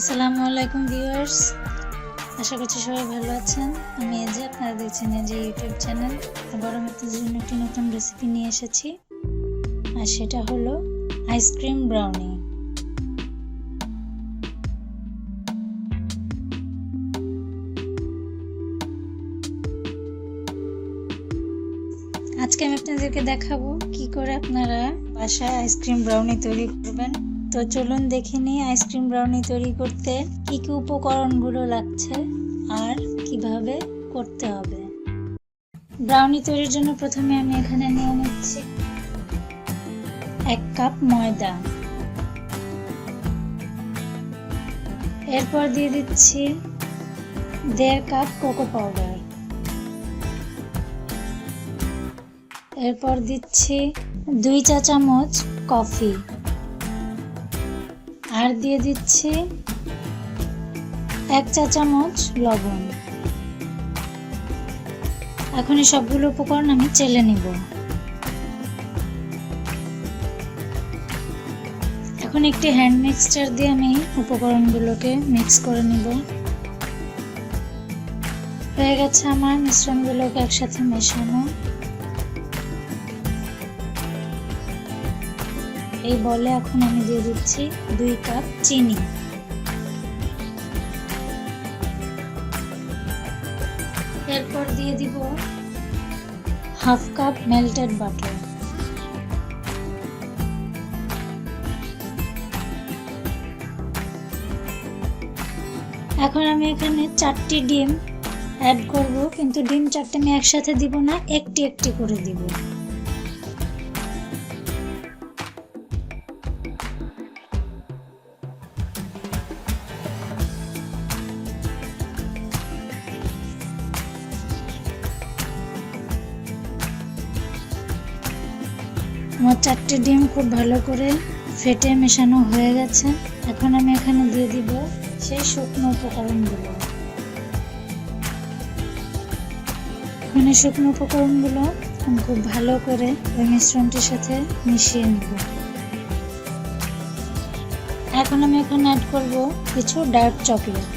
আসসালামু আলাইকুম ভিউয়ার্স, আশা করছি সবাই ভালো আছেন। আমি এজে, আপনারা দেখছেন এজে ইউটিউব চ্যানেল। আবারও আপনাদের জন্য একটি নতুন রেসিপি নিয়ে এসেছি, আর সেটা হলো আইসক্রিম ব্রাউনি। আজকে আমি আপনাদেরকে দেখাবো কি করে আপনারা বাসায় আইসক্রিম ব্রাউনি তৈরি করবেন। তো চলুন দেখে নিই আইসক্রিম ব্রাউনি তৈরি করতে কি কি উপকরণগুলো লাগছে আর কিভাবে করতে হবে। ব্রাউনি তৈরির জন্য প্রথমে আমি এখানে নিয়ে নিচ্ছি 1 কাপ ময়দা, এরপর দিয়ে দিচ্ছি 1.5 কাপ কোকো পাউডার, এরপর দিচ্ছি 2 চা চামচ কফি, আর দিয়ে দিচ্ছি 1 চা চামচ লবণ। এখন এই সবগুলো উপকরণ আমি চেলে নিব। এখন একটি হ্যান্ড মিক্সচার দিয়ে আমি উপকরণগুলোকে মিক্স করে নিব। হয়ে গেছে আমার মিশ্রণগুলোকে একসাথে মেশানো। এই বলে এখন আমি দিয়ে দিচ্ছি 2 কাপ চিনি, এরপর দিয়ে দিব 1/2 কাপ মেল্টেড বাটার, এখন আমি এখানে 4টি ডিম অ্যাড করব, কিন্তু ডিম 4টে আমি একসাথে দিব না, একটি একটি করে দিব। আমার 4টে ডিম খুব ভালো করে ফেটে মেশানো হয়ে গেছে। এখন আমি এখানে দিয়ে দিব সেই শুকনো উপকরণগুলো। এখানে শুকনো উপকরণগুলো আমি খুব ভালো করে ওই মিশ্রণটির সাথে মিশিয়ে নিব। এখন আমি এখানে অ্যাড করব কিছু ডার্ক চকলেট।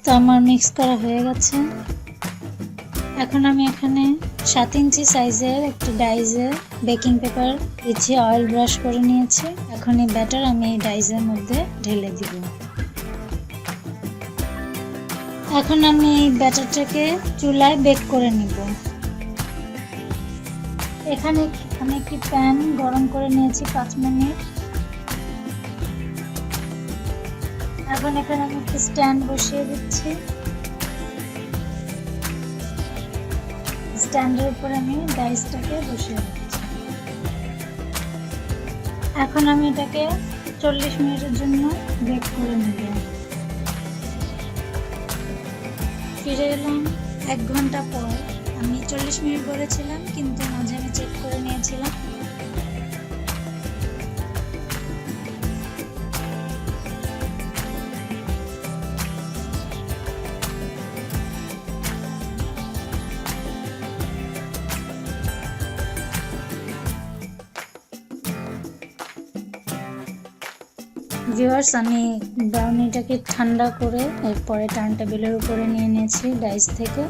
তো আমার মিক্স করা হয়ে গেছে। এখন আমি এখানে 7 ইঞ্চি সাইজের একটি ডাইজে বেকিং পেপার দিচ্ছি, অয়েল ব্রাশ করে নিয়েছি। এখন এই ব্যাটার আমি এই ডাইজের মধ্যে ঢেলে দিব। এখন আমি এই ব্যাটারটাকে চুলায় বেক করে নিব। এখানে আমি একটি প্যান গরম করে নিয়েছি 5 মিনিট। এখন এখানে আমি একটি স্ট্যান্ড বসিয়ে দিচ্ছি। স্ট্যান্ডের উপর আমি ডাইসটাকে বসিয়ে দিচ্ছি। এখন আমি এটাকে 40 মিনিটের জন্য বেক করে নেব। ফিরে এলাম 1 ঘন্টা পর। আমি 40 মিনিট বলেছিলাম, কিন্তু মাঝে আমি চেক করে নিয়েছিলাম। ভিউয়ার্স, আমি ব্রাউনিটাকে ঠান্ডা করে এরপরে টার্ন টেবিলের উপরে নিয়ে নিয়েছি ডাইস থেকে।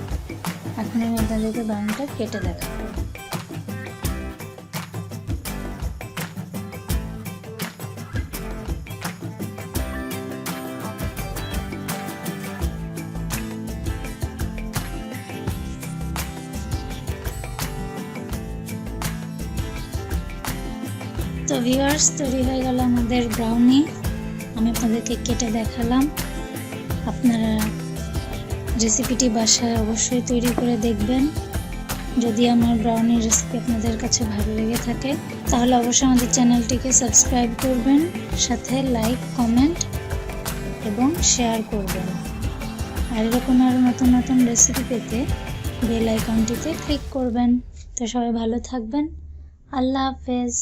এখন আমি আপনাদেরকে ব্রাউনিটা কেটে দেখাবো। তো ভিউয়ার্স, তৈরি হয়ে গেল আমাদের ব্রাউনি। আমি আপনাদেরকে কেটে দেখালাম। আপনারা রেসিপিটি বাসায় অবশ্যই তৈরি করে দেখবেন। যদি আমার ব্রাউনির রেসিপি আপনাদের কাছে ভালো লেগে থাকে, তাহলে অবশ্যই আমাদের চ্যানেলটিকে সাবস্ক্রাইব করবেন, সাথে লাইক, কমেন্ট এবং শেয়ার করবেন। আর এরকম আরও নতুন নতুন রেসিপি পেতে বেল আইকনটিতে ক্লিক করবেন। তো সবাই ভালো থাকবেন। আল্লাহ হাফেজ।